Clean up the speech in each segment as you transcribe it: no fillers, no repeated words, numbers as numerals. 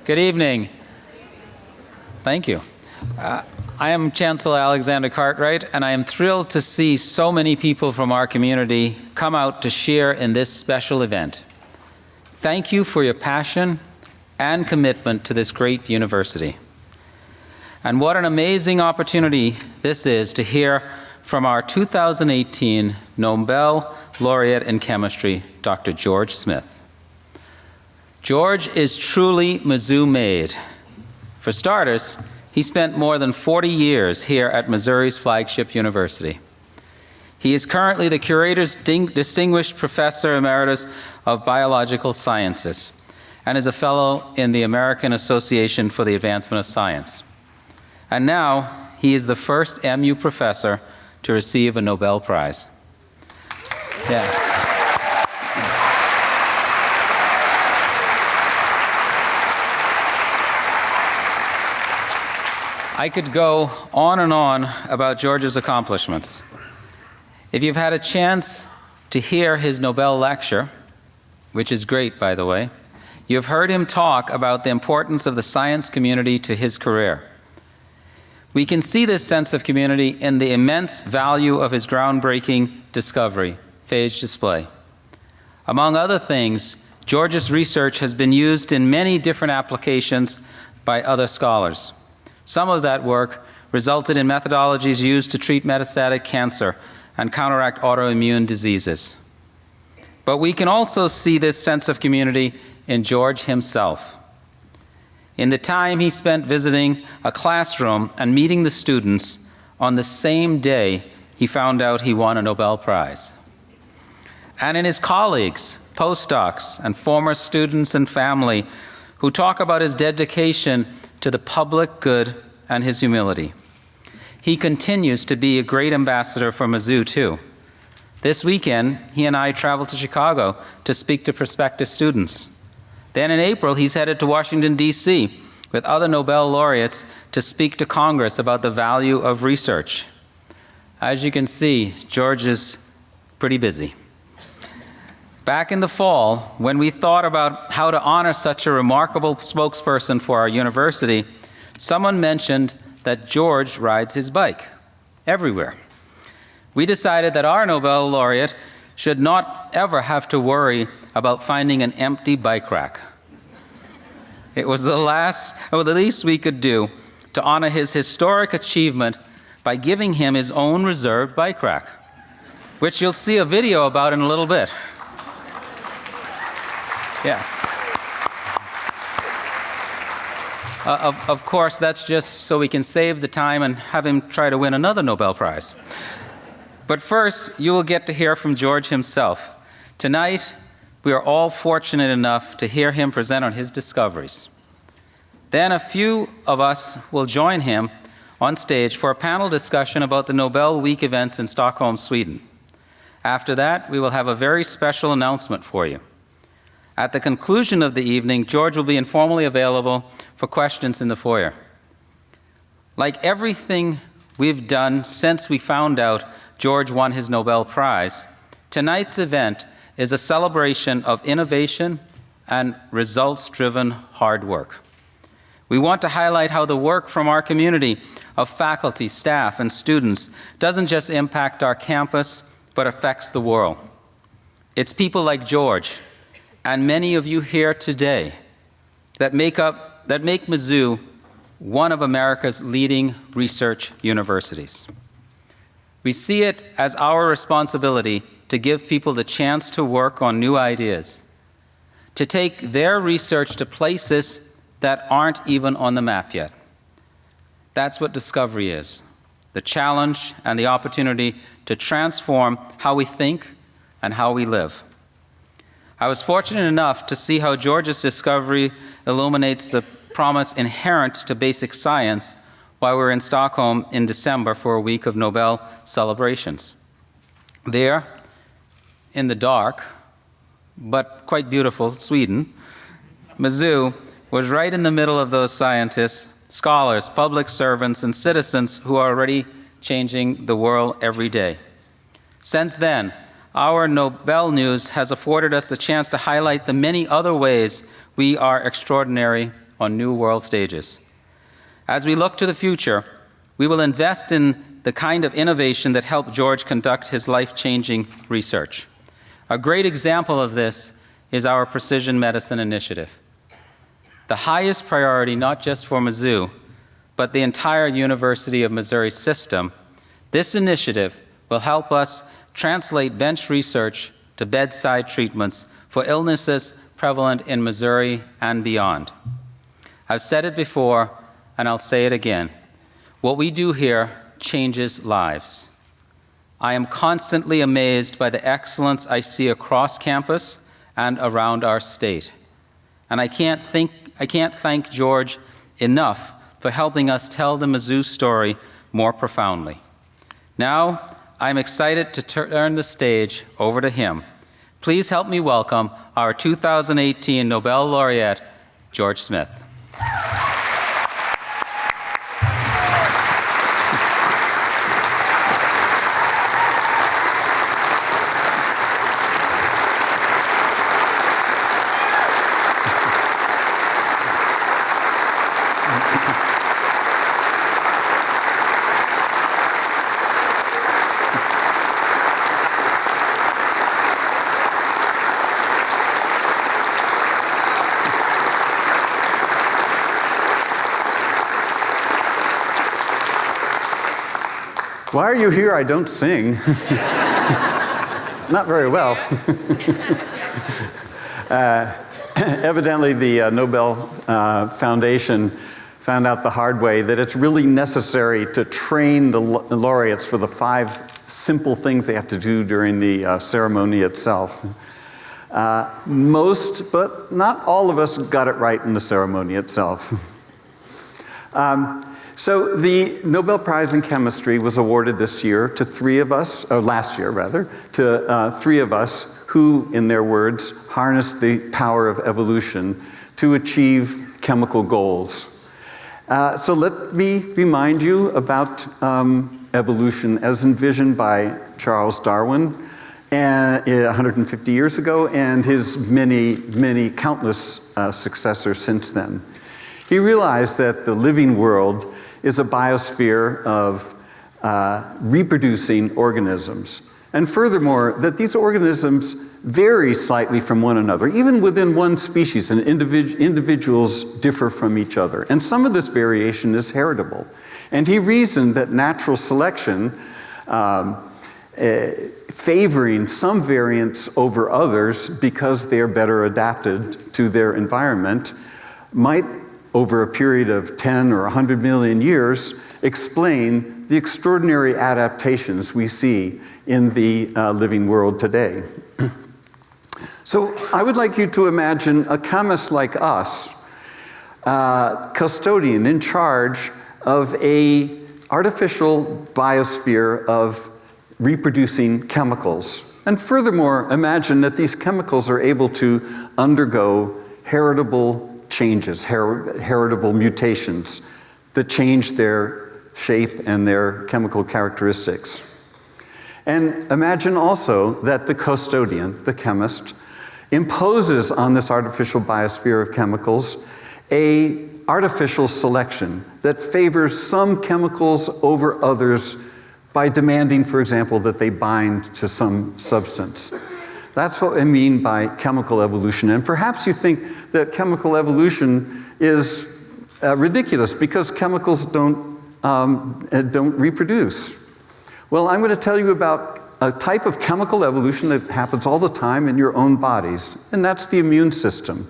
Good evening. Thank you. I am Chancellor Alexander Cartwright, and I am thrilled to see so many people from our community come out to share in this special event. Thank you for your passion and commitment to this great university. And what an amazing opportunity this is to hear from our 2018 Nobel Laureate in Chemistry, Dr. George Smith. George is truly Mizzou made. For starters, he spent more than 40 years here at Missouri's flagship university. He is currently the Curator's Distinguished Professor Emeritus of Biological Sciences and is a fellow in the American Association for the Advancement of Science. And now, he is the first MU professor to receive a Nobel Prize. Yes. I could go on and on about George's accomplishments. If you've had a chance to hear his Nobel lecture, which is great, by the way, you've heard him talk about the importance of the science community to his career. We can see this sense of community in the immense value of his groundbreaking discovery, phage display. Among other things, George's research has been used in many different applications by other scholars. Some of that work resulted in methodologies used to treat metastatic cancer and counteract autoimmune diseases. But we can also see this sense of community in George himself. In the time he spent visiting a classroom and meeting the students, on the same day he found out he won a Nobel Prize. And in his colleagues, postdocs, and former students and family who talk about his dedication to the public good and his humility. He continues to be a great ambassador for Mizzou, too. This weekend, he and I traveled to Chicago to speak to prospective students. Then in April, he's headed to Washington, D.C. with other Nobel laureates to speak to Congress about the value of research. As you can see, George is pretty busy. Back in the fall, when we thought about how to honor such a remarkable spokesperson for our university, someone mentioned that George rides his bike everywhere. We decided that our Nobel laureate should not ever have to worry about finding an empty bike rack. It was the least we could do to honor his historic achievement by giving him his own reserved bike rack, which you'll see a video about in a little bit. Yes. Of course, that's just so we can save the time and have him try to win another Nobel Prize. But first, you will get to hear from George himself. Tonight, we are all fortunate enough to hear him present on his discoveries. Then a few of us will join him on stage for a panel discussion about the Nobel Week events in Stockholm, Sweden. After that, we will have a very special announcement for you. At the conclusion of the evening, George will be informally available for questions in the foyer. Like everything we've done since we found out George won his Nobel Prize, tonight's event is a celebration of innovation and results-driven hard work. We want to highlight how the work from our community of faculty, staff, and students doesn't just impact our campus, but affects the world. It's people like George and many of you here today that make Mizzou one of America's leading research universities. We see it as our responsibility to give people the chance to work on new ideas, to take their research to places that aren't even on the map yet. That's what discovery is, the challenge and the opportunity to transform how we think and how we live. I was fortunate enough to see how George's discovery illuminates the promise inherent to basic science while we were in Stockholm in December for a week of Nobel celebrations. There, in the dark, but quite beautiful Sweden, Mizzou was right in the middle of those scientists, scholars, public servants, and citizens who are already changing the world every day. Since then, our Nobel news has afforded us the chance to highlight the many other ways we are extraordinary on new world stages. As we look to the future, we will invest in the kind of innovation that helped George conduct his life-changing research. A great example of this is our Precision Medicine Initiative. The highest priority, not just for Mizzou, but the entire University of Missouri system, this initiative will help us translate bench research to bedside treatments for illnesses prevalent in Missouri and beyond. I've said it before, and I'll say it again. What we do here changes lives. I am constantly amazed by the excellence I see across campus and around our state. And I can't thank George enough for helping us tell the Mizzou story more profoundly. Now, I'm excited to turn the stage over to him. Please help me welcome our 2018 Nobel laureate, George Smith. Why are you here? I don't sing. Not very well. Evidently, the Nobel Foundation found out the hard way that it's really necessary to train the laureates for the 5 simple things they have to do during the ceremony itself. Most, but not all of us got it right in the ceremony itself. So the Nobel Prize in Chemistry was awarded this year to 3 of us, or last year rather, to 3 of us who, in their words, harnessed the power of evolution to achieve chemical goals. So let me remind you about evolution as envisioned by Charles Darwin 150 years ago and his many countless successors since then. He realized that the living world is a biosphere of reproducing organisms. And furthermore, that these organisms vary slightly from one another. Even within one species, and individuals differ from each other. And some of this variation is heritable. And he reasoned that natural selection, favoring some variants over others because they are better adapted to their environment, might, over a period of 10 or 100 million years, explain the extraordinary adaptations we see in the living world today. So I would like you to imagine a chemist like us, custodian in charge of an artificial biosphere of reproducing chemicals. And furthermore, imagine that these chemicals are able to undergo heritable changes, heritable mutations that change their shape and their chemical characteristics. And imagine also that the custodian, the chemist, imposes on this artificial biosphere of chemicals an artificial selection that favors some chemicals over others by demanding, for example, that they bind to some substance. That's what I mean by chemical evolution. And perhaps you think that chemical evolution is ridiculous because chemicals don't reproduce. Well, I'm going to tell you about a type of chemical evolution that happens all the time in your own bodies, and that's the immune system.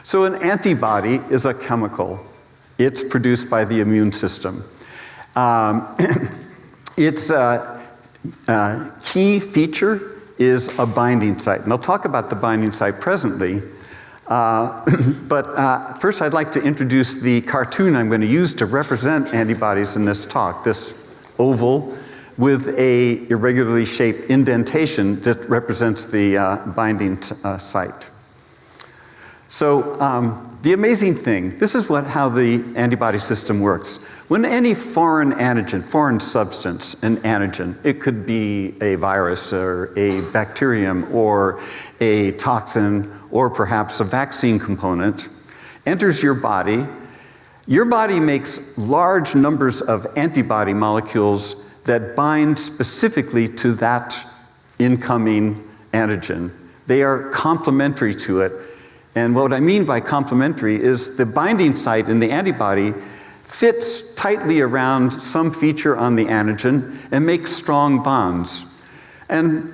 So an antibody is a chemical. It's produced by the immune system. Its key feature is a binding site. And I'll talk about the binding site presently. But first I'd like to introduce the cartoon I'm going to use to represent antibodies in this talk, this oval with a irregularly shaped indentation that represents the binding site. So the amazing thing, this is how the antibody system works. When any foreign antigen, foreign substance, an antigen, it could be a virus or a bacterium or a toxin or perhaps a vaccine component, enters your body makes large numbers of antibody molecules that bind specifically to that incoming antigen. They are complementary to it. And what I mean by complementary is the binding site in the antibody fits tightly around some feature on the antigen and makes strong bonds. And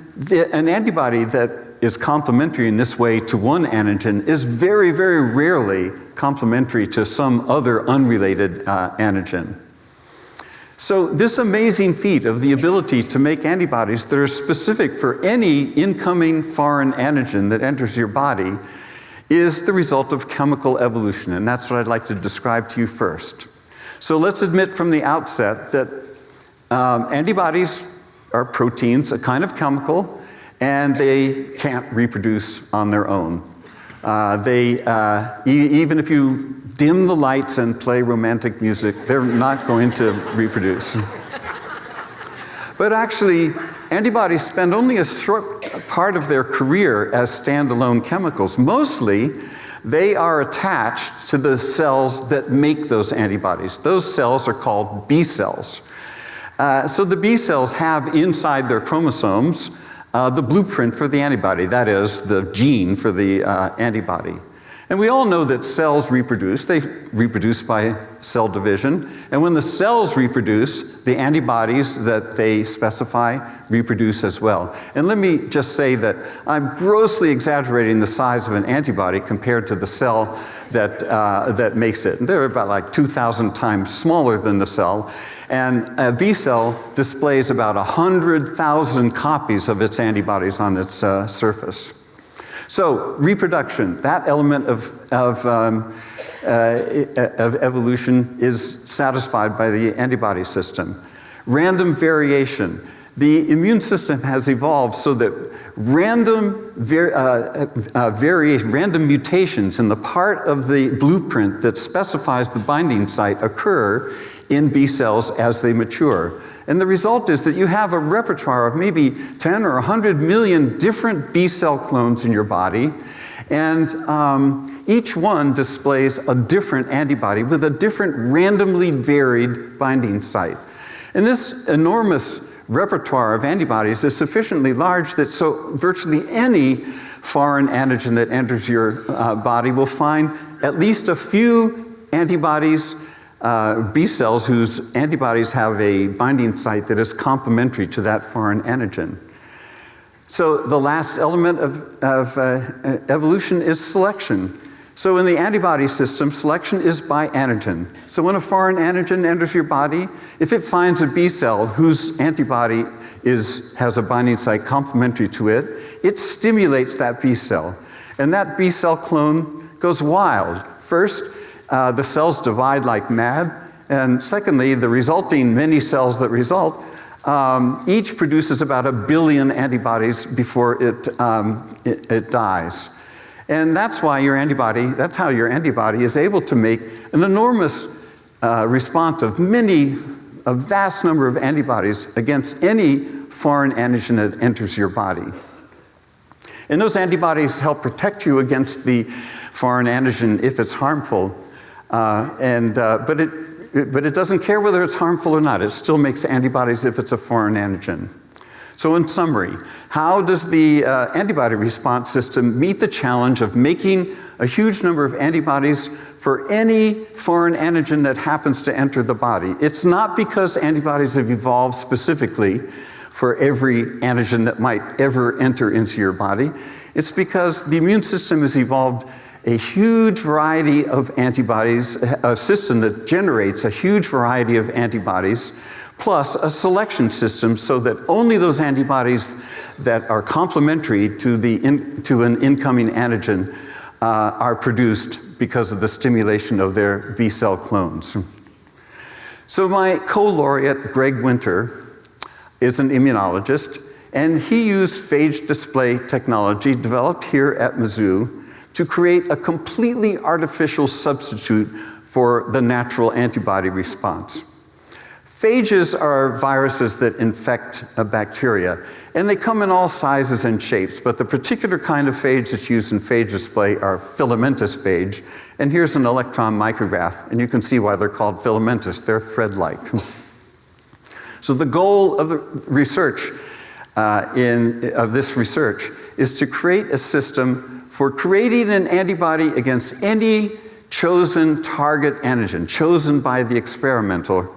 an antibody that is complementary in this way to one antigen is very, very rarely complementary to some other unrelated antigen. So this amazing feat of the ability to make antibodies that are specific for any incoming foreign antigen that enters your body is the result of chemical evolution, and that's what I'd like to describe to you first. So let's admit from the outset that antibodies are proteins, a kind of chemical, and they can't reproduce on their own. Even if you dim the lights and play romantic music, they're not going to reproduce. But actually, antibodies spend only a short part of their career as standalone chemicals. Mostly, they are attached to the cells that make those antibodies. Those cells are called B cells. So the B cells have inside their chromosomes the blueprint for the antibody, that is, the gene for the antibody. And we all know that cells reproduce. They reproduce by cell division. And when the cells reproduce, the antibodies that they specify reproduce as well. And let me just say that I'm grossly exaggerating the size of an antibody compared to the cell that makes it. And they're about like 2,000 times smaller than the cell. And a B cell displays about 100,000 copies of its antibodies on its surface. So reproduction, that element of evolution is satisfied by the antibody system. Random variation. The immune system has evolved so that random mutations in the part of the blueprint that specifies the binding site occur in B cells as they mature. And the result is that you have a repertoire of maybe 10 or 100 million different B cell clones in your body, and each one displays a different antibody with a different randomly varied binding site. And this enormous repertoire of antibodies is sufficiently large that virtually any foreign antigen that enters your body will find at least a few antibodies, B cells whose antibodies have a binding site that is complementary to that foreign antigen. So the last element of evolution is selection. So in the antibody system, selection is by antigen. So when a foreign antigen enters your body, if it finds a B cell whose antibody has a binding site complementary to it, it stimulates that B cell. And that B cell clone goes wild. First, the cells divide like mad. And secondly, the resulting many cells that result, each produces about 1 billion antibodies before it dies. And that's how your antibody is able to make an enormous response of a vast number of antibodies against any foreign antigen that enters your body. And those antibodies help protect you against the foreign antigen if it's harmful. But it doesn't care whether it's harmful or not. It still makes antibodies if it's a foreign antigen. So in summary, how does the antibody response system meet the challenge of making a huge number of antibodies for any foreign antigen that happens to enter the body? It's not because antibodies have evolved specifically for every antigen that might ever enter into your body. It's because the immune system has evolved a huge variety of antibodies, a system that generates a huge variety of antibodies, plus a selection system so that only those antibodies that are complementary to an incoming antigen are produced because of the stimulation of their B cell clones. So my co-laureate, Greg Winter, is an immunologist, and he used phage display technology developed here at Mizzou to create a completely artificial substitute for the natural antibody response. Phages are viruses that infect a bacteria, and they come in all sizes and shapes, but the particular kind of phage that's used in phage display are filamentous phage. And here's an electron micrograph, and you can see why they're called filamentous. They're thread-like. So the goal of the research, of this research, is to create a system for creating an antibody against any chosen target antigen, chosen by the experimenter,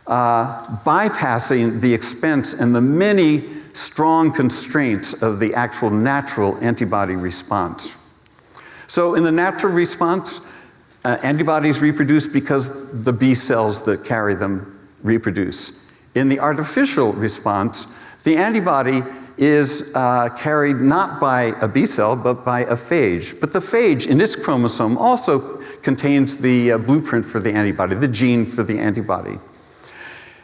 bypassing the expense and the many strong constraints of the actual natural antibody response. So in the natural response, antibodies reproduce because the B cells that carry them reproduce. In the artificial response, the antibody is carried not by a B cell, but by a phage. But the phage, in its chromosome, also contains the blueprint for the antibody, the gene for the antibody.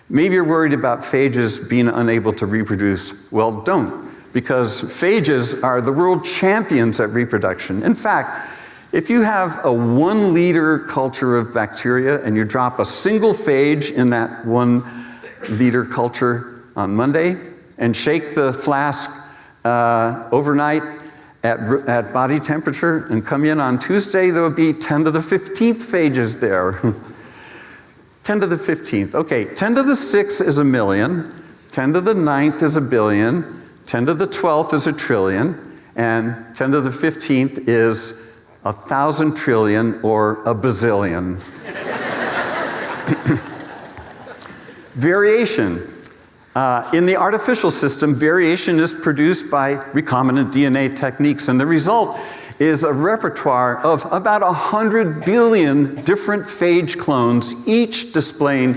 Maybe you're worried about phages being unable to reproduce. Well, don't, because phages are the world champions at reproduction. In fact, if you have a 1 liter culture of bacteria and you drop a single phage in that 1 liter culture on Monday and shake the flask overnight at body temperature and come in on Tuesday, there will be 10 to the 15th phages there. 10 to the 15th. Okay, 10 to the 6th is 1 million, 10 to the 9th is 1 billion, 10 to the 12th is 1 trillion, and 10 to the 15th is 1,000 trillion or a bazillion. Variation. In the artificial system, variation is produced by recombinant DNA techniques, and the result is a repertoire of about 100 billion different phage clones, each displaying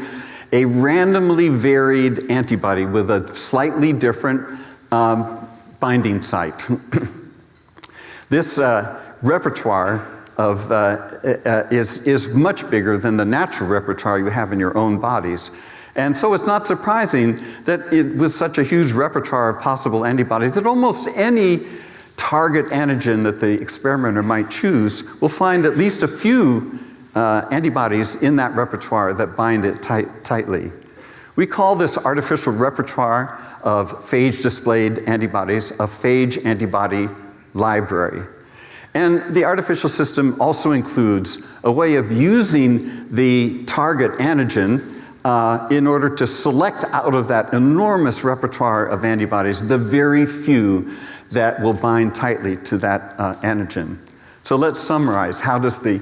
a randomly varied antibody with a slightly different binding site. This repertoire is much bigger than the natural repertoire you have in your own bodies. And so it's not surprising that with such a huge repertoire of possible antibodies, that almost any target antigen that the experimenter might choose will find at least a few antibodies in that repertoire that bind it tightly. We call this artificial repertoire of phage-displayed antibodies a phage antibody library. And the artificial system also includes a way of using the target antigen in order to select out of that enormous repertoire of antibodies the very few that will bind tightly to that antigen. So let's summarize. How does the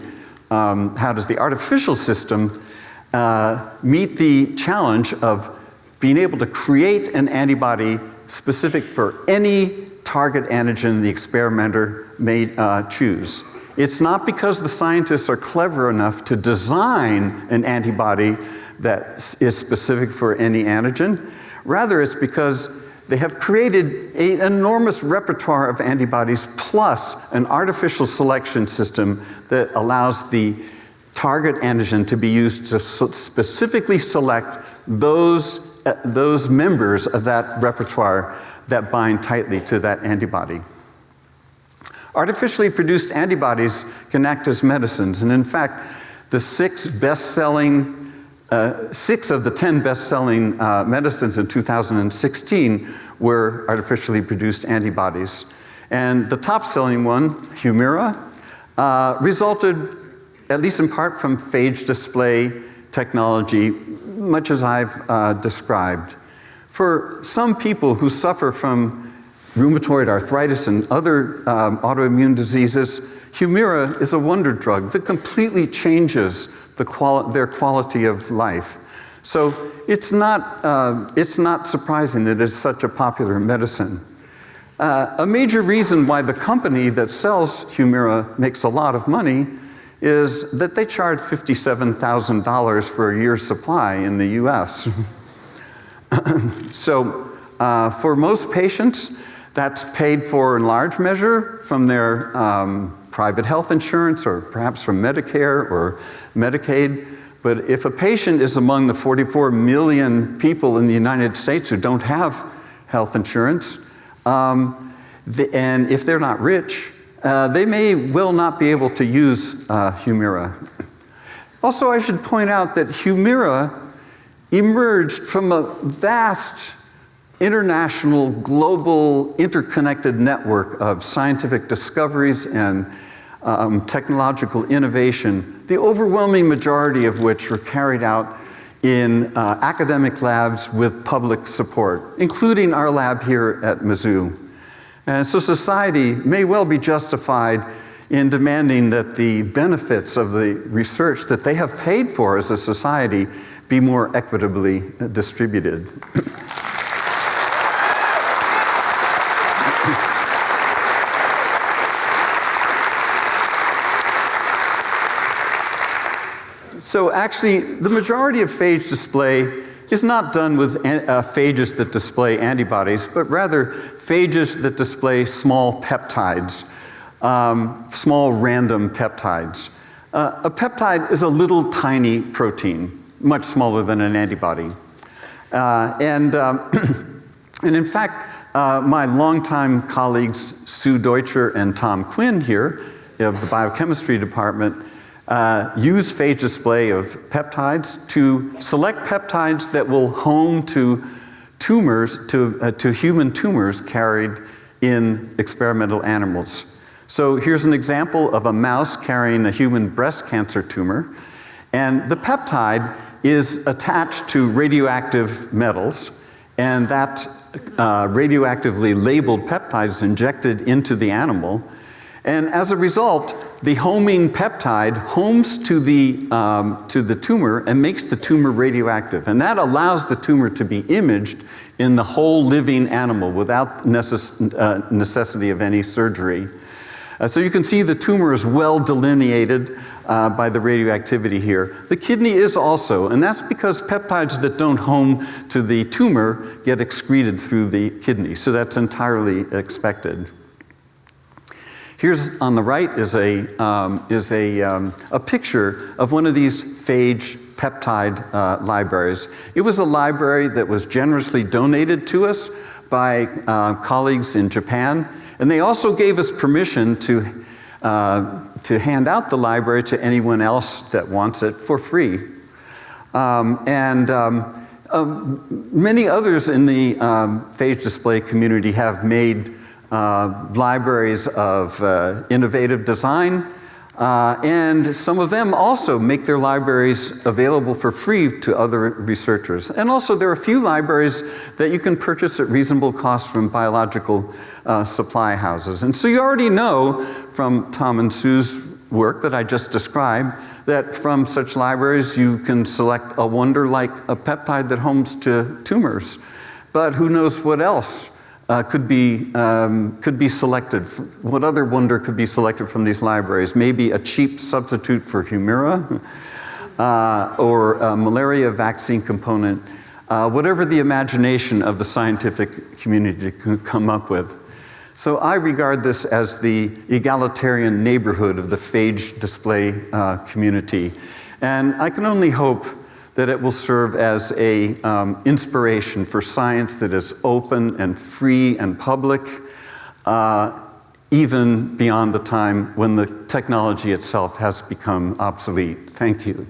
artificial system meet the challenge of being able to create an antibody specific for any target antigen the experimenter may choose? It's not because the scientists are clever enough to design an antibody that is specific for any antigen. Rather, it's because they have created an enormous repertoire of antibodies plus an artificial selection system that allows the target antigen to be used to specifically select those members of that repertoire that bind tightly to that antibody. Artificially produced antibodies can act as medicines, and in fact, the 6 of the 10 best-selling medicines in 2016 were artificially produced antibodies. And the top-selling one, Humira, resulted, at least in part, from phage display technology, much as I've described. For some people who suffer from rheumatoid arthritis and other autoimmune diseases, Humira is a wonder drug that completely changes their quality of life. So it's not surprising that it's such a popular medicine. A major reason why the company that sells Humira makes a lot of money is that they charge $57,000 for a year's supply in the US. So for most patients, that's paid for in large measure from their private health insurance or perhaps from Medicare or Medicaid. But if a patient is among the 44 million people in the United States who don't have health insurance, and if they're not rich, they may well not be able to use Humira. Also, I should point out that Humira emerged from a vast international, global, interconnected network of scientific discoveries and technological innovation, the overwhelming majority of which were carried out in academic labs with public support, including our lab here at Mizzou. And so society may well be justified in demanding that the benefits of the research that they have paid for as a society be more equitably distributed. So actually, the majority of phage display is not done with phages that display antibodies, but rather phages that display small peptides, small random peptides. A peptide is a little tiny protein, much smaller than an antibody. And in fact, my longtime colleagues Sue Deutscher and Tom Quinn here of the biochemistry department use phage display of peptides to select peptides that will home to tumors, to human tumors carried in experimental animals. So here's an example of a mouse carrying a human breast cancer tumor, and the peptide is attached to radioactive metals, and that radioactively labeled peptide is injected into the animal. And as a result, the homing peptide homes to the tumor and makes the tumor radioactive. And that allows the tumor to be imaged in the whole living animal without necessity of any surgery. So you can see the tumor is well delineated by the radioactivity here. The kidney is also, and that's because peptides that don't home to the tumor get excreted through the kidney. So that's entirely expected. Here's on the right is a picture of one of these phage peptide libraries. It was a library that was generously donated to us by colleagues in Japan, and they also gave us permission to hand out the library to anyone else that wants it for free. Many others in the phage display community have made libraries of innovative design, and some of them also make their libraries available for free to other researchers. And also there are a few libraries that you can purchase at reasonable cost from biological supply houses. And so you already know from Tom and Sue's work that I just described that from such libraries you can select a wonder like a peptide that homes to tumors. But who knows what else could be selected. What other wonder could be selected from these libraries? Maybe a cheap substitute for Humira, or a malaria vaccine component, whatever the imagination of the scientific community can come up with. So I regard this as the egalitarian neighborhood of the phage display community. And I can only hope that it will serve as an inspiration for science that is open and free and public, even beyond the time when the technology itself has become obsolete. Thank you.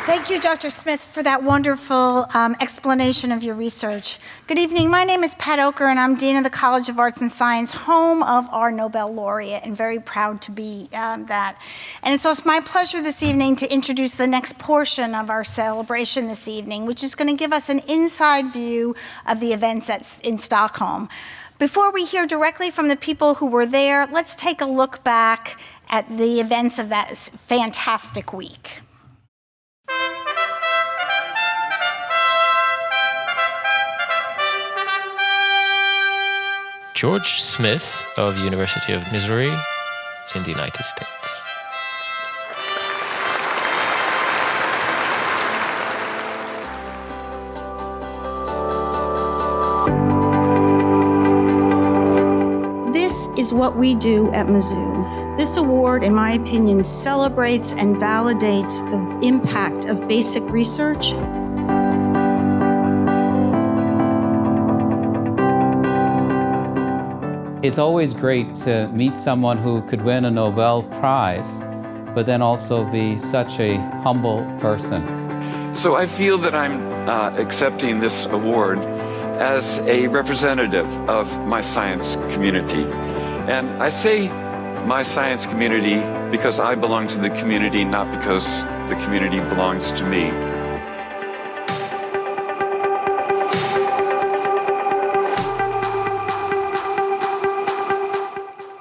Thank you, Dr. Smith, for that wonderful explanation of your research. Good evening. My name is Pat Oker, and I'm Dean of the College of Arts and Science, home of our Nobel laureate, and very proud to be that. And so it's my pleasure this evening to introduce the next portion of our celebration this evening, which is going to give us an inside view of the events in Stockholm. Before we hear directly from the people who were there, let's take a look back at the events of that fantastic week. George Smith of the University of Missouri in the United States. This is what we do at Mizzou. This award, in my opinion, celebrates and validates the impact of basic research. It's always great to meet someone who could win a Nobel Prize, but then also be such a humble person. So I feel that I'm accepting this award as a representative of my science community. And I say my science community because I belong to the community, not because the community belongs to me.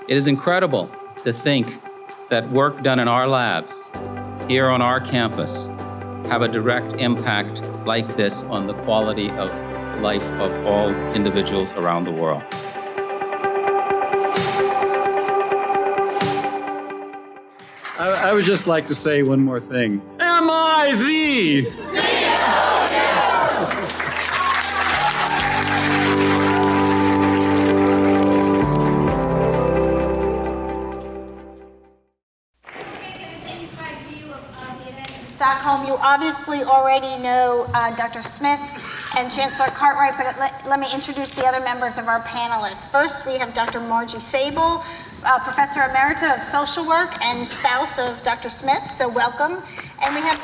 It is incredible to think that work done in our labs, here on our campus, have a direct impact like this on the quality of life of all individuals around the world. I would just like to say one more thing. M-I-Z! Stockholm. You obviously already know Dr. Smith and Chancellor Cartwright, but let me introduce the other members of our panelists. First, we have Dr. Margie Sable, Professor Emerita of Social Work and spouse of Dr. Smith, so welcome. And we have...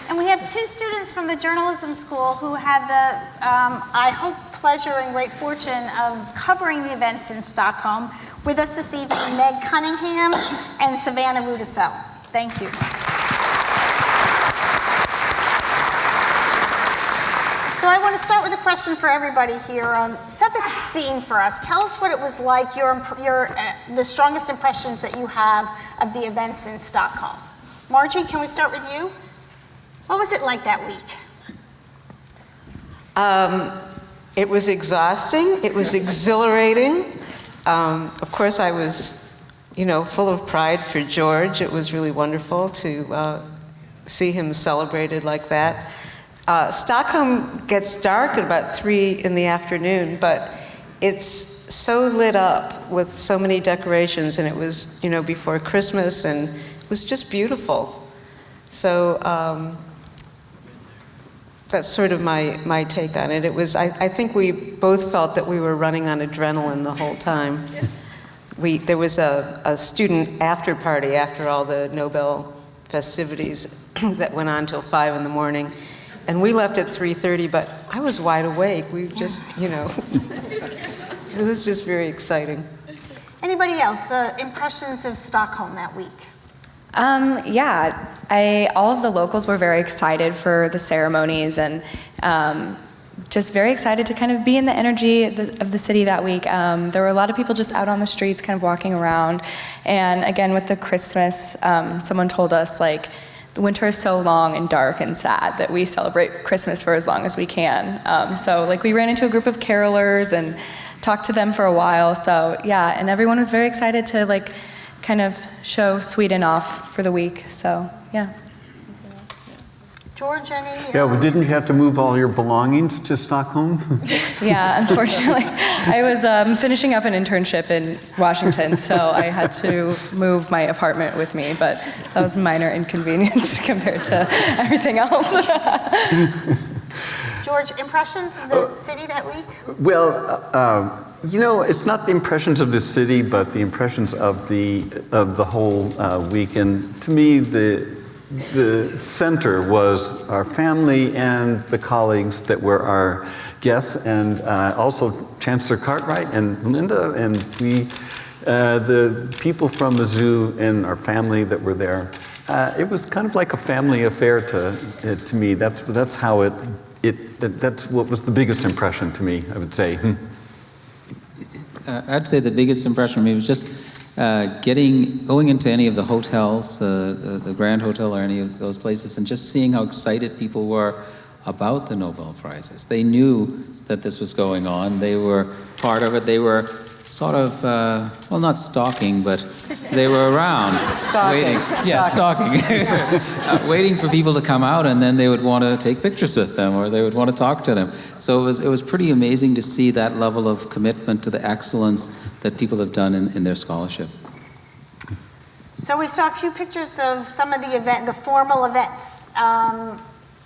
And we have two students from the journalism school who had the, I hope, pleasure and great fortune of covering the events in Stockholm. With us this evening, Meg Cunningham and Savannah Rudisell. Thank you. So I want to start with a question for everybody here. Set the scene for us. Tell us what it was like, the strongest impressions that you have of the events in Stockholm. Margie, can we start with you? What was it like that week? It was exhausting. It was exhilarating. Of course, I was, full of pride for George. It was really wonderful to see him celebrated like that. Stockholm gets dark at about 3 in the afternoon, but it's so lit up with so many decorations, and it was, before Christmas, and it was just beautiful. So that's sort of my take on it. It was, I think we both felt that we were running on adrenaline the whole time. There was a student after party after all the Nobel festivities that went on till 5 in the morning. And we left at 3:30, but I was wide awake. We just, it was just very exciting. Anybody else? Impressions of Stockholm that week? Yeah, all of the locals were very excited for the ceremonies and just very excited to kind of be in the energy of the city that week. There were a lot of people just out on the streets kind of walking around. And again, with the Christmas, someone told us, the winter is so long and dark and sad that we celebrate Christmas for as long as we can. So we ran into a group of carolers and talked to them for a while. So yeah, and everyone was very excited to kind of show Sweden off for the week. So yeah. George, any? Yeah, well, didn't you have to move all your belongings to Stockholm? Yeah, unfortunately. I was finishing up an internship in Washington, so I had to move my apartment with me, but that was a minor inconvenience compared to everything else. George, impressions of the city that week? Well, it's not the impressions of the city, but the impressions of the whole week. And to me, the center was our family and the colleagues that were our guests, and also Chancellor Cartwright and Linda, and the people from Mizzou and our family that were there. It was kind of like a family affair to me. That's how that's what was the biggest impression to me, I would say. I'd say the biggest impression for me was just going into any of the hotels, the Grand Hotel or any of those places, and just seeing how excited people were about the Nobel Prizes. They knew that this was going on. They were part of it. They were sort of, well, not stalking, but they were around. Stalking. Waiting for people to come out, and then they would want to take pictures with them, or they would want to talk to them. So it was pretty amazing to see that level of commitment to the excellence that people have done in their scholarship. So we saw a few pictures of some of the formal events.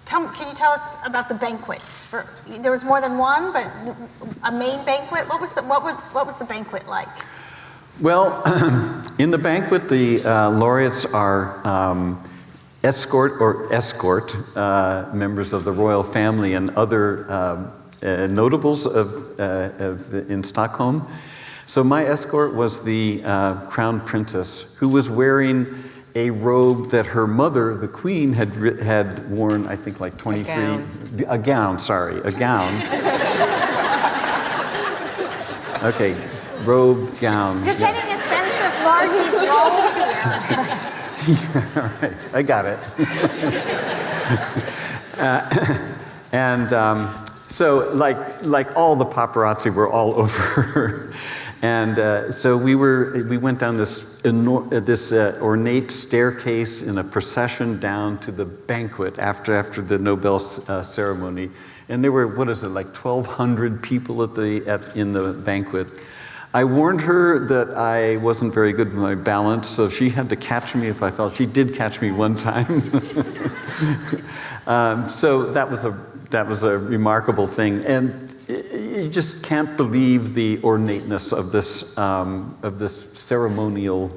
Can you tell us about the banquets? There was more than one, but a main banquet. What was the banquet like? Well, in the banquet, the laureates are escort members of the royal family and other notables in Stockholm. So my escort was the crown princess, who was wearing a robe that her mother, the queen, had worn, I think, like 23. A gown. Okay, robe, gown. You're getting a sense of Margie's role here. Yeah, right, I got it. So, like all the paparazzi were all over her. And so we went down this ornate staircase in a procession down to the banquet after the Nobel ceremony, and there were, like 1,200 people in the banquet. I warned her that I wasn't very good with my balance, so she had to catch me if I fell. She did catch me one time. So that was a remarkable thing, and you just can't believe the ornateness of this ceremonial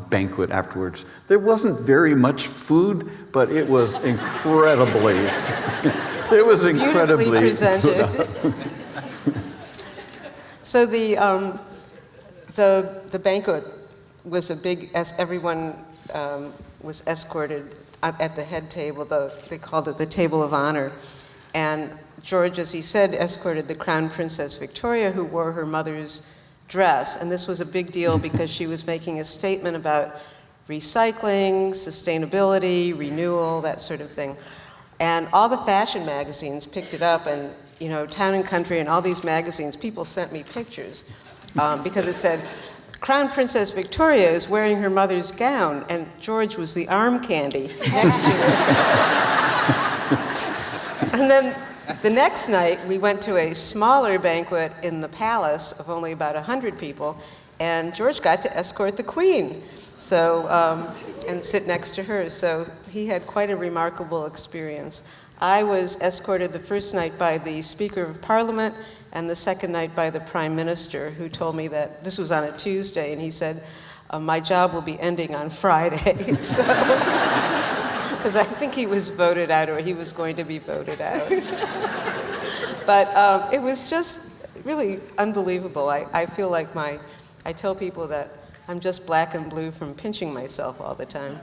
banquet afterwards. There wasn't very much food, but it was incredibly. It was incredibly beautifully presented. So the banquet was a big. Everyone was escorted at the head table. They called it the table of honor, and George, as he said, escorted the Crown Princess Victoria, who wore her mother's dress. And this was a big deal because she was making a statement about recycling, sustainability, renewal, that sort of thing. And all the fashion magazines picked it up, and Town and Country and all these magazines, people sent me pictures because it said, Crown Princess Victoria is wearing her mother's gown, and George was the arm candy next to her. And then the next night, we went to a smaller banquet in the palace of only about 100 people, and George got to escort the Queen, and sit next to her. So he had quite a remarkable experience. I was escorted the first night by the Speaker of Parliament, and the second night by the Prime Minister, who told me that this was on a Tuesday, and he said, my job will be ending on Friday. Because I think he was voted out, or he was going to be voted out. But it was just really unbelievable. I feel like I tell people that I'm just black and blue from pinching myself all the time.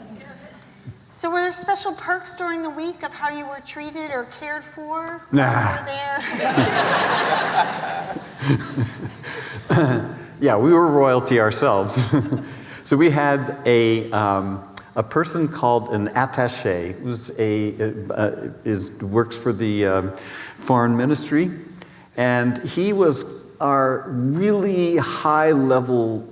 So were there special perks during the week of how you were treated or cared for? Nah. There? Yeah, we were royalty ourselves. So we had a person called an attaché, who's works for the foreign ministry, and he was our really high-level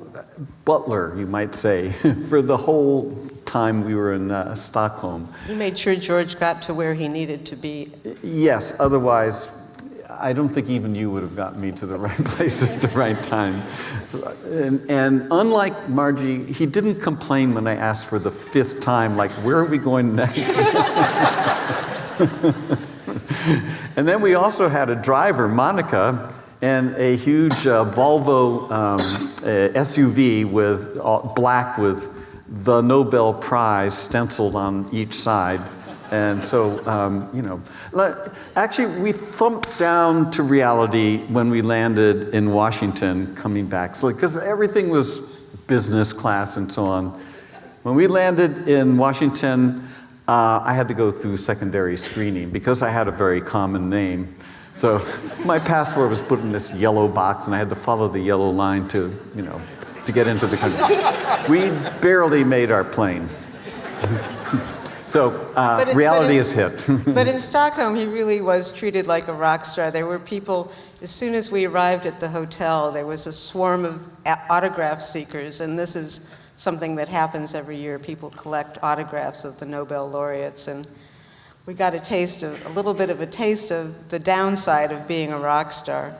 butler, you might say, for the whole time we were in Stockholm. He made sure George got to where he needed to be. Yes, otherwise, I don't think even you would have gotten me to the right place at the right time. So, and unlike Margie, he didn't complain when I asked for the 5th time, like, where are we going next? And then we also had a driver, Monica, and a huge Volvo SUV black with the Nobel Prize stenciled on each side. And so, actually, we thumped down to reality when we landed in Washington coming back. So, because everything was business class and so on. When we landed in Washington, I had to go through secondary screening because I had a very common name. So my passport was put in this yellow box, and I had to follow the yellow line to get into the country. We barely made our plane. So reality is hit. But in Stockholm, he really was treated like a rock star. There were people, as soon as we arrived at the hotel, there was a swarm of autograph seekers, and this is something that happens every year. People collect autographs of the Nobel laureates, and we got a little bit of a taste of the downside of being a rock star.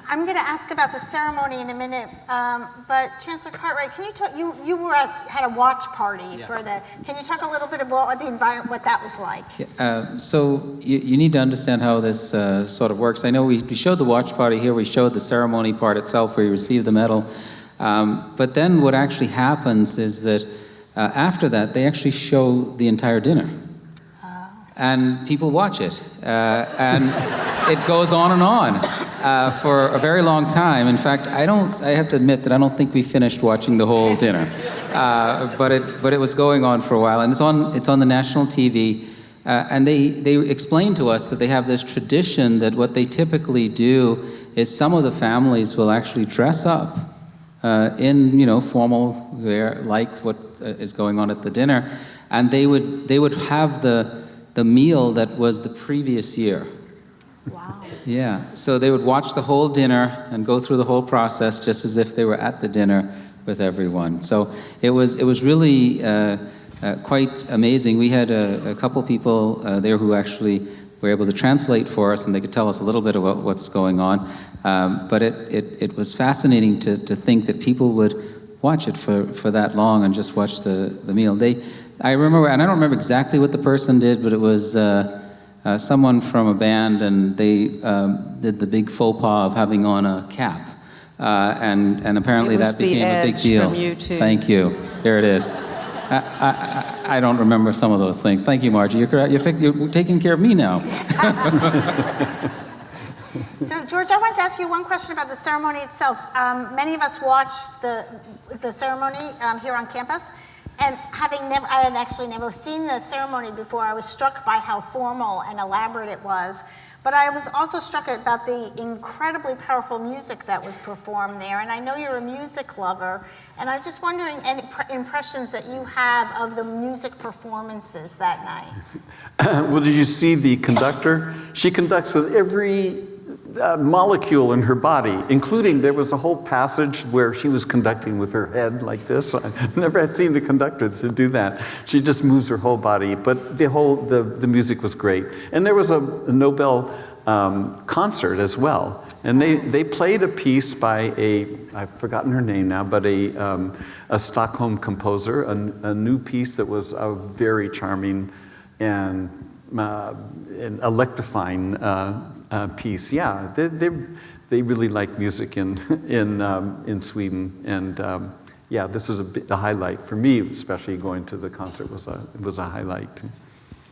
I'm going to ask about the ceremony in a minute, but Chancellor Cartwright, can you talk? You were had a watch party for the. Can you talk a little bit about what the environment, what that was like? So you need to understand how this sort of works. I know we showed the watch party here. We showed the ceremony part itself, where you receive the medal. But then what actually happens is that after that, they actually show the entire dinner. And people watch it. And it goes on and on for a very long time. In fact, I have to admit that I don't think we finished watching the whole dinner. But it was going on for a while. And it's on the national TV. And they explained to us that they have this tradition that what they typically do is some of the families will actually dress up in formal wear, like what is going on at the dinner, and they would have the meal that was the previous year. Wow. Yeah. So they would watch the whole dinner and go through the whole process just as if they were at the dinner with everyone. So it was really quite amazing. We had a couple people there who actually were able to translate for us, and they could tell us a little bit about what's going on. But it was fascinating to think that people would watch it for that long and just watch the meal. I remember, and I don't remember exactly what the person did, but it was someone from a band, and they did the big faux pas of having on a cap. And apparently that became a big deal. From U2. Thank you. There it is. I don't remember some of those things. Thank you, Margie. You're taking care of me now. So, George, I wanted to ask you one question about the ceremony itself. Many of us watched the ceremony here on campus, and I had actually never seen the ceremony before. I was struck by how formal and elaborate it was. But I was also struck about the incredibly powerful music that was performed there. And I know you're a music lover, and I'm just wondering any impressions that you have of the music performances that night. Well, did you see the conductor? She conducts with every molecule in her body, including there was a whole passage where she was conducting with her head like this. I've never seen the conductor to do that. She just moves her whole body, but the music was great. And there was a Nobel concert as well. And they played a piece by I've forgotten her name now, but a Stockholm composer, a new piece that was a very charming and electrifying piece. Yeah, they really like music in Sweden, and yeah, this was a highlight for me, especially going to the concert was a highlight.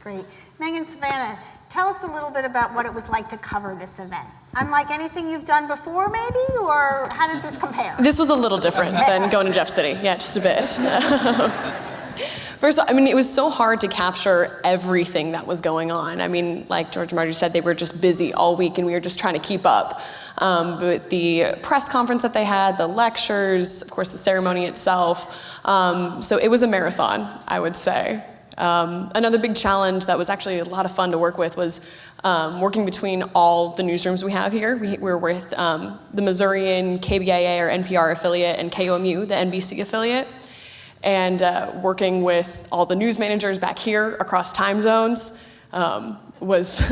Great. Megan, Savannah, tell us a little bit about what it was like to cover this event. Unlike anything you've done before, maybe, or how does this compare? This was a little different than going to Jeff City. Yeah, just a bit. First, I mean, it was so hard to capture everything that was going on. I mean, like George and Margie said, they were just busy all week, and we were just trying to keep up. But the press conference that they had, the lectures, of course, the ceremony itself. So it was a marathon, I would say. Another big challenge that was actually a lot of fun to work with was working between all the newsrooms we have here. We're with the Missourian KBIA or NPR affiliate and KOMU, the NBC affiliate. And working with all the news managers back here across time zones was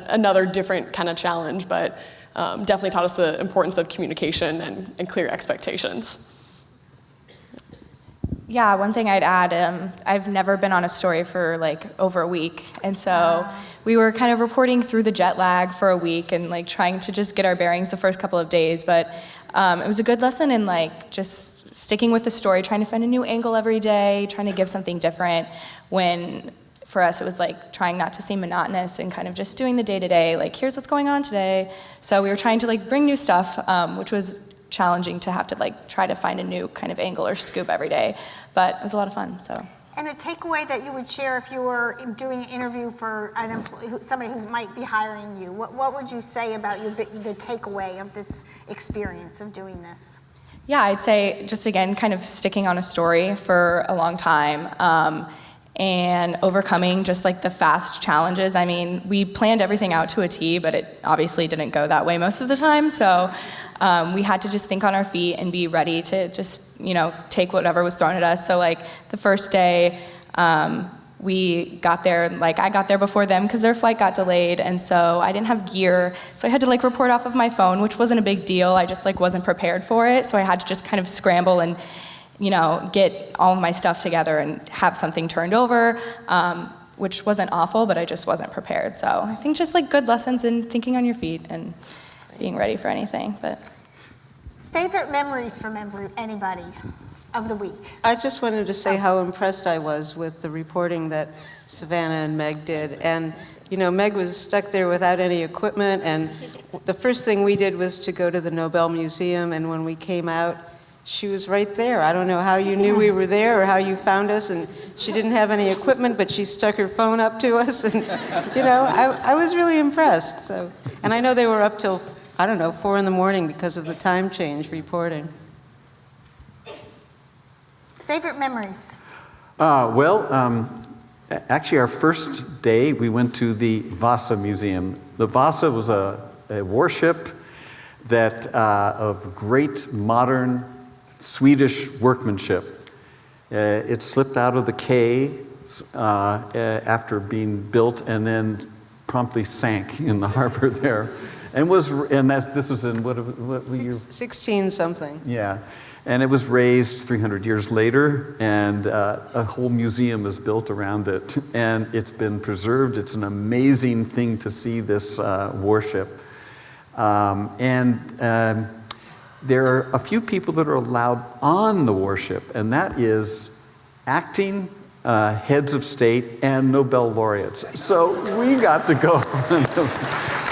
another different kind of challenge, but definitely taught us the importance of communication and clear expectations. Yeah, one thing I'd add, I've never been on a story for like over a week, and so we were kind of reporting through the jet lag for a week and like trying to just get our bearings the first couple of days, but it was a good lesson in like just sticking with the story, trying to find a new angle every day, trying to give something different, when for us it was like trying not to seem monotonous and kind of just doing the day-to-day, like here's what's going on today. So we were trying to like bring new stuff, which was challenging to have to like try to find a new kind of angle or scoop every day, but it was a lot of fun. So. And a takeaway that you would share if you were doing an interview for an employee, somebody who might be hiring you, what would you say about the takeaway of this experience of doing this? Yeah, I'd say just again, kind of sticking on a story for a long time and overcoming just like the fast challenges. I mean, we planned everything out to a T, but it obviously didn't go that way most of the time. So we had to just think on our feet and be ready to just, take whatever was thrown at us. So like the first day, we got there, I got there before them because their flight got delayed, and so I didn't have gear, so I had to report off of my phone, which wasn't a big deal. I just wasn't prepared for it, so I had to just kind of scramble and get all of my stuff together and have something turned over, which wasn't awful, but I just wasn't prepared. So I think just good lessons in thinking on your feet and being ready for anything. But Favorite memories from anybody of the week? I just wanted to say how impressed I was with the reporting that Savannah and Meg did. And, Meg was stuck there without any equipment, and the first thing we did was to go to the Nobel Museum, and when we came out, she was right there. I don't know how you knew we were there or how you found us, and she didn't have any equipment, but she stuck her phone up to us, and, I was really impressed. So, and I know they were up till, 4 in the morning because of the time change reporting. Favorite memories? Actually, our first day, we went to the Vasa Museum. The Vasa was a warship that of great modern Swedish workmanship. It slipped out of the quay after being built and then promptly sank in the harbor there. This was in what year? 16 something. Yeah. And it was raised 300 years later, and a whole museum is built around it. And it's been preserved. It's an amazing thing to see this warship. There are a few people that are allowed on the warship, and that is acting heads of state and Nobel laureates. So we got to go.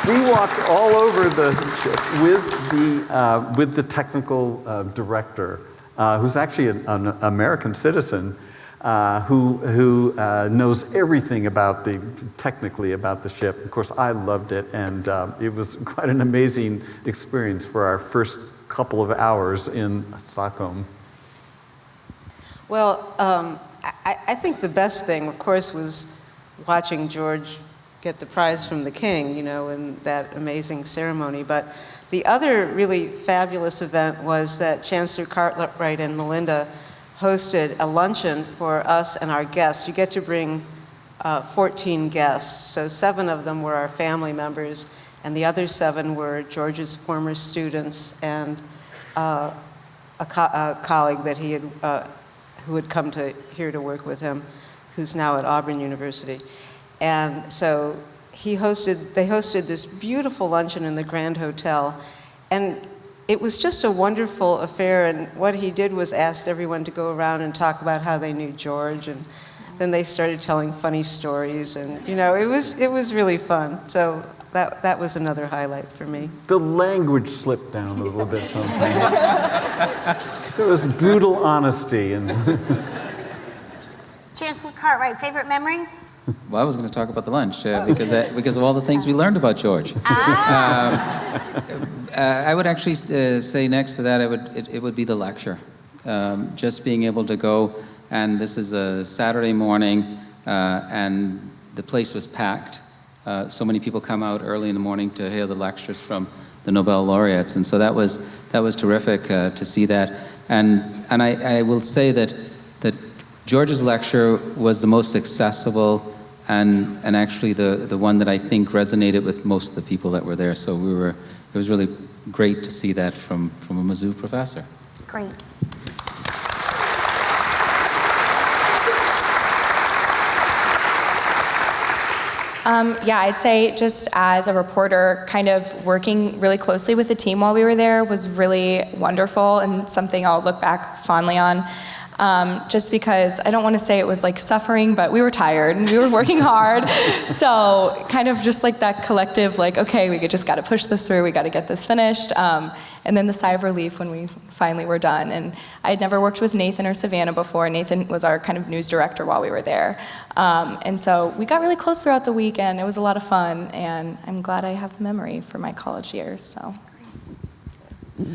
We walked all over the ship with the technical director, who's actually an American citizen, who knows everything technically about the ship. Of course, I loved it, and it was quite an amazing experience for our first couple of hours in Stockholm. Well, I think the best thing, of course, was watching George get the prize from the king, in that amazing ceremony. But the other really fabulous event was that Chancellor Cartwright and Melinda hosted a luncheon for us and our guests. You get to bring 14 guests, so 7 of them were our family members, and the other 7 were George's former students and a colleague that he had, who had come here to work with him, who's now at Auburn University. And so they hosted this beautiful luncheon in the Grand Hotel, and it was just a wonderful affair. And what he did was asked everyone to go around and talk about how they knew George, and then they started telling funny stories, and it was really fun. So that was another highlight for me. The language slipped down a little bit sometimes. There was brutal honesty. Chancellor Cartwright, favorite memory? Well, I was going to talk about the lunch because of all the things we learned about George. I would actually say next to that, it would be the lecture. Just being able to go, and this is a Saturday morning, and the place was packed. So many people come out early in the morning to hear the lectures from the Nobel laureates, and so that was terrific to see that. And I will say that George's lecture was the most accessible and actually the one that I think resonated with most of the people that were there. So it was really great to see that from a Mizzou professor. Great. Yeah, I'd say just as a reporter, kind of working really closely with the team while we were there was really wonderful and something I'll look back fondly on. Just because I don't want to say it was like suffering, but we were tired and we were working hard. So kind of just like that collective, okay, we just got to push this through, we got to get this finished. And then the sigh of relief when we finally were done. And I had never worked with Nathan or Savannah before. Nathan was our kind of news director while we were there. And so we got really close throughout the weekend. It was a lot of fun, and I'm glad I have the memory for my college years, so.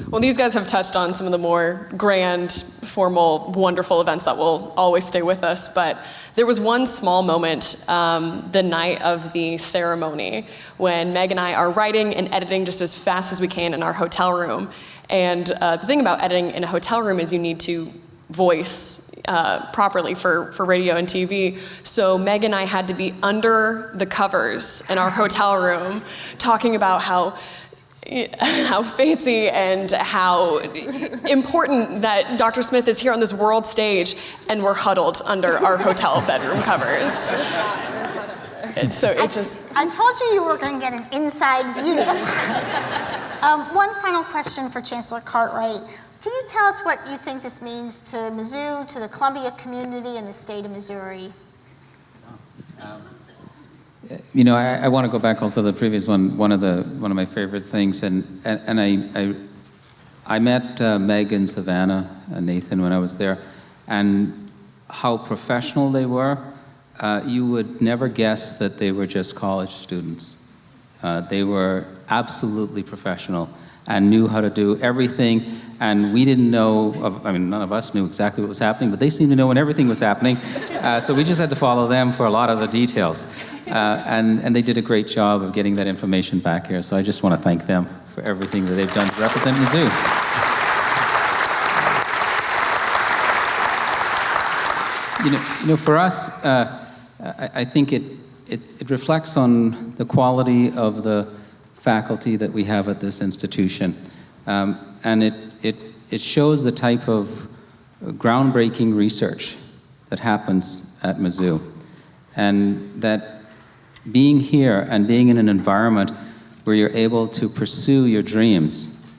Well, these guys have touched on some of the more grand, formal, wonderful events that will always stay with us, but there was one small moment the night of the ceremony when Meg and I are writing and editing just as fast as we can in our hotel room. And the thing about editing in a hotel room is you need to voice properly for radio and TV. So Meg and I had to be under the covers in our hotel room talking about how fancy and how important that Dr. Smith is here on this world stage, and we're huddled under our hotel bedroom covers. And so it just... I told you were going to get an inside view. One final question for Chancellor Cartwright. Can you tell us what you think this means to Mizzou, to the Columbia community, and the state of Missouri? You know, I want to go back also to the previous one. One of my favorite things, and I met Meg and Savannah and Nathan when I was there, and how professional they were. You would never guess that they were just college students. They were absolutely professional and knew how to do everything. And we didn't know, none of us knew exactly what was happening, but they seemed to know when everything was happening. So we just had to follow them for a lot of the details. And they did a great job of getting that information back here. So I just want to thank them for everything that they've done to represent Mizzou. You know, for us, I think it reflects on the quality of the faculty that we have at this institution. And it shows the type of groundbreaking research that happens at Mizzou. And that being here and being in an environment where you're able to pursue your dreams,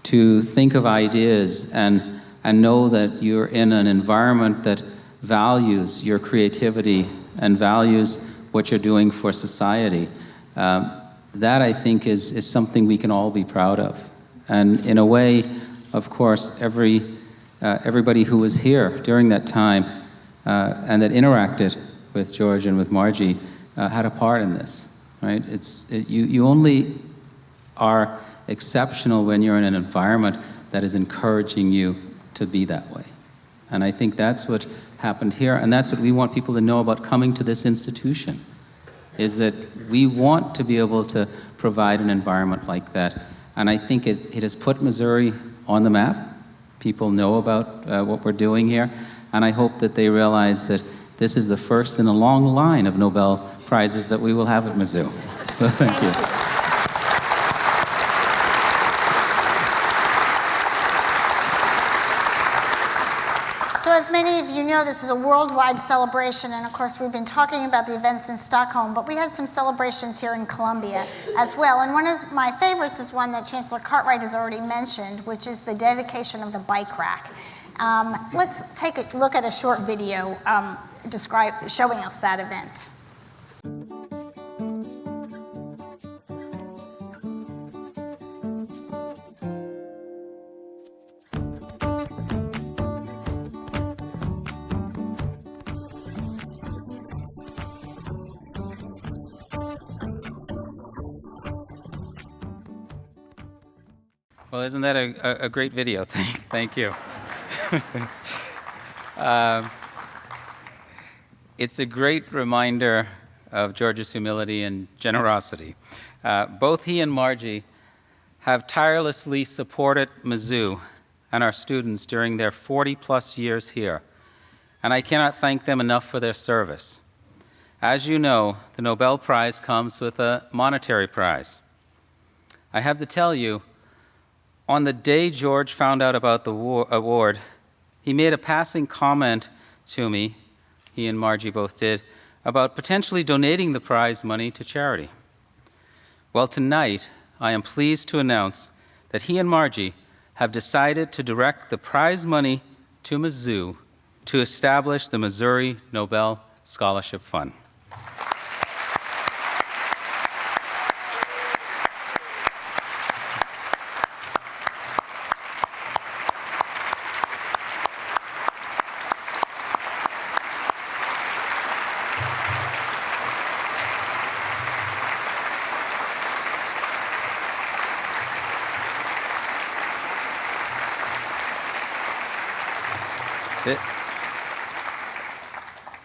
to think of ideas and know that you're in an environment that values your creativity and values what you're doing for society, that I think is something we can all be proud of. And in a way, of course, everybody who was here during that time and that interacted with George and with Margie had a part in this, right? You only are exceptional when you're in an environment that is encouraging you to be that way. And I think that's what happened here, and that's what we want people to know about coming to this institution, is that we want to be able to provide an environment like that. And I think it has put Missouri on the map. People know about what we're doing here, and I hope that they realize that this is the first in a long line of Nobel Prizes that we will have at Mizzou. So thank you. So as many of you know, this is a worldwide celebration, and of course we've been talking about the events in Stockholm, but we had some celebrations here in Columbia as well. And one of my favorites is one that Chancellor Cartwright has already mentioned, which is the dedication of the bike rack. Let's take a look at a short video showing us that event. Well, isn't that a great video? Thank you. It's a great reminder of George's humility and generosity. Both he and Margie have tirelessly supported Mizzou and our students during their 40-plus years here, and I cannot thank them enough for their service. As you know, the Nobel Prize comes with a monetary prize. I have to tell you, on the day George found out about the award, he made a passing comment to me, he and Margie both did, about potentially donating the prize money to charity. Well, tonight, I am pleased to announce that he and Margie have decided to direct the prize money to Mizzou to establish the Missouri Nobel Scholarship Fund.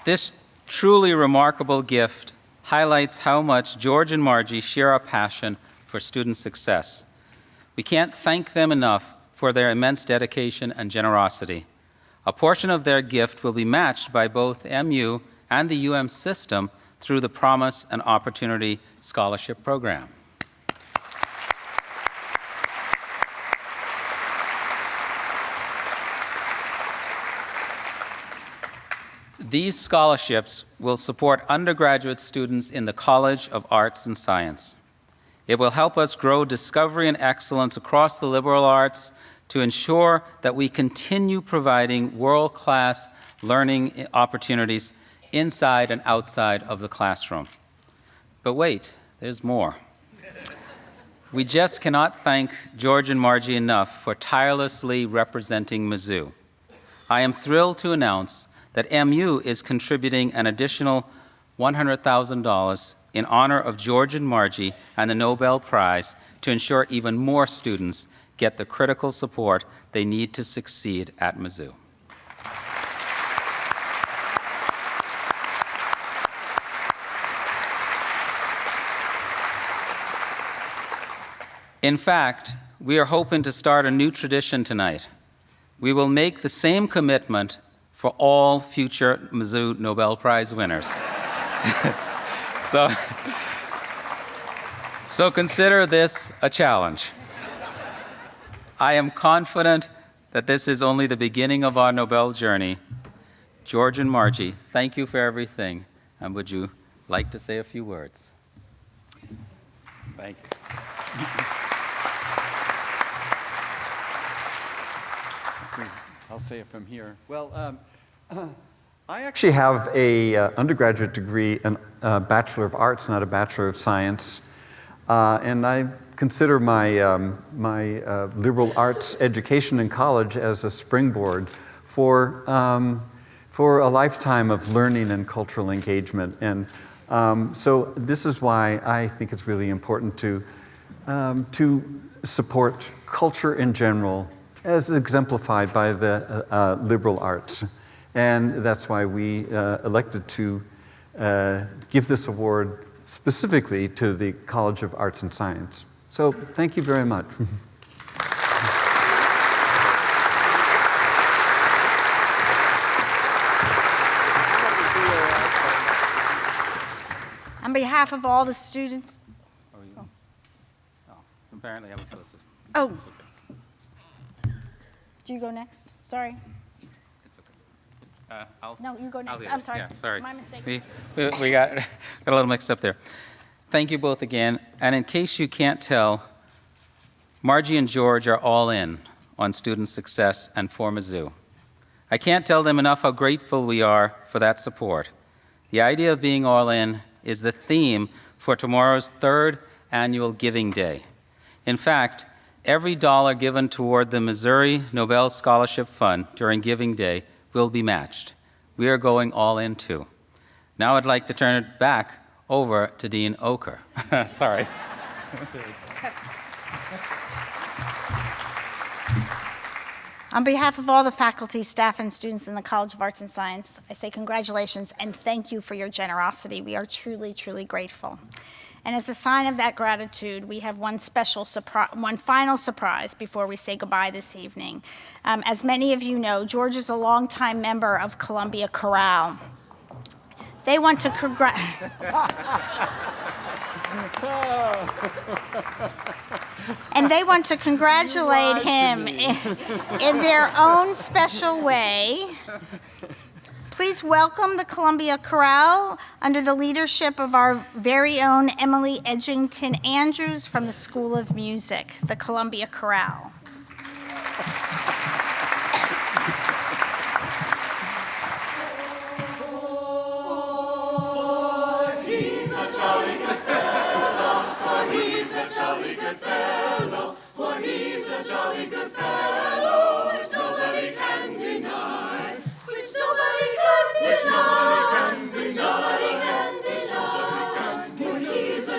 This truly remarkable gift highlights how much George and Margie share our passion for student success. We can't thank them enough for their immense dedication and generosity. A portion of their gift will be matched by both MU and the UM system through the Promise and Opportunity Scholarship Program. These scholarships will support undergraduate students in the College of Arts and Science. It will help us grow discovery and excellence across the liberal arts to ensure that we continue providing world-class learning opportunities inside and outside of the classroom. But wait, there's more. We just cannot thank George and Margie enough for tirelessly representing Mizzou. I am thrilled to announce that MU is contributing an additional $100,000 in honor of George and Margie and the Nobel Prize to ensure even more students get the critical support they need to succeed at Mizzou. In fact, we are hoping to start a new tradition tonight. We will make the same commitment for all future Mizzou Nobel Prize winners. So consider this a challenge. I am confident that this is only the beginning of our Nobel journey. George and Margie, thank you for everything. And would you like to say a few words? Thank you. I'll say it from here. Well, I actually have a undergraduate degree, a Bachelor of Arts, not a Bachelor of Science. And I consider my, liberal arts education in college as a springboard for a lifetime of learning and cultural engagement. And so this is why I think it's really important to support culture in general as exemplified by the liberal arts. And that's why we elected to give this award specifically to the College of Arts and Science. So thank you very much. On behalf of all the students. Apparently I was listed. Oh. It's okay. Do you go next? Sorry. It's okay. No, you go next. do I'm it. sorry. Yeah, sorry. My mistake. We got a little mixed up there. Thank you both again. And in case you can't tell, Margie and George are all in on student success and for Mizzou. I can't tell them enough how grateful we are for that support. The idea of being all in is the theme for tomorrow's third annual Giving Day. In fact, every dollar given toward the Missouri Nobel Scholarship Fund during Giving Day will be matched. We are going all in too. Now I'd like to turn it back over to Dean Oker. Sorry. On behalf of all the faculty, staff, and students in the College of Arts and Science, I say congratulations and thank you for your generosity. We are truly, truly grateful. And as a sign of that gratitude, we have one final surprise before we say goodbye this evening. As many of you know, George is a longtime member of Columbia Chorale. They want to and they want to congratulate him in their own special way. Please welcome the Columbia Chorale under the leadership of our very own Emily Edgington Andrews from the School of Music, the Columbia Chorale.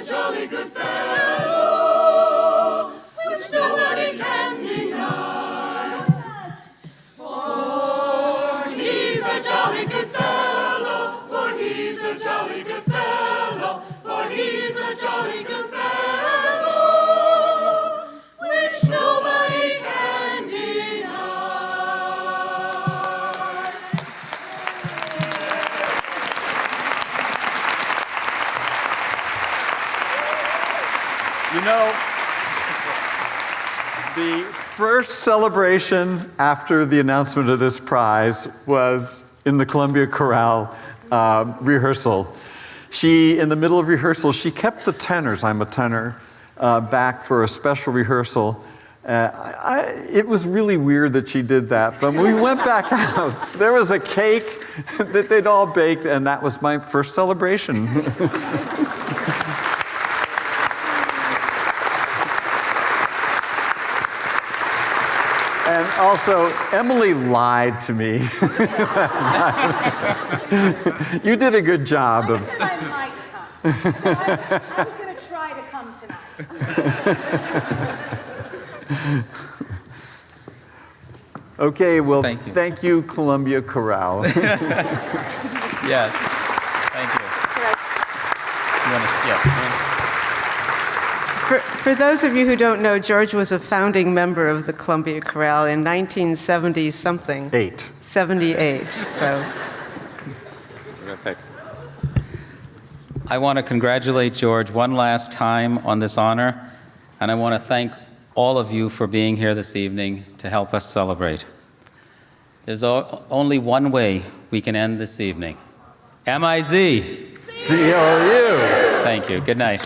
Jolly good fellow, which nobody can know, the first celebration after the announcement of this prize was in the Columbia Chorale rehearsal. In the middle of rehearsal, she kept the tenors, I'm a tenor, back for a special rehearsal. It was really weird that she did that, but when we went back out, there was a cake that they'd all baked, and that was my first celebration. And also, Emily lied to me last time. You did a good job I said I might come. So I was going to try to come tonight. Okay, well, Thank you. Columbia Chorale. Yes. Thank you. You want to, yes. For those of you who don't know, George was a founding member of the Columbia Chorale in 1970-something. 78, so. Terrific. I want to congratulate George one last time on this honor, and I want to thank all of you for being here this evening to help us celebrate. There's only one way we can end this evening. M-I-Z. C-O-U. Thank you. Good night.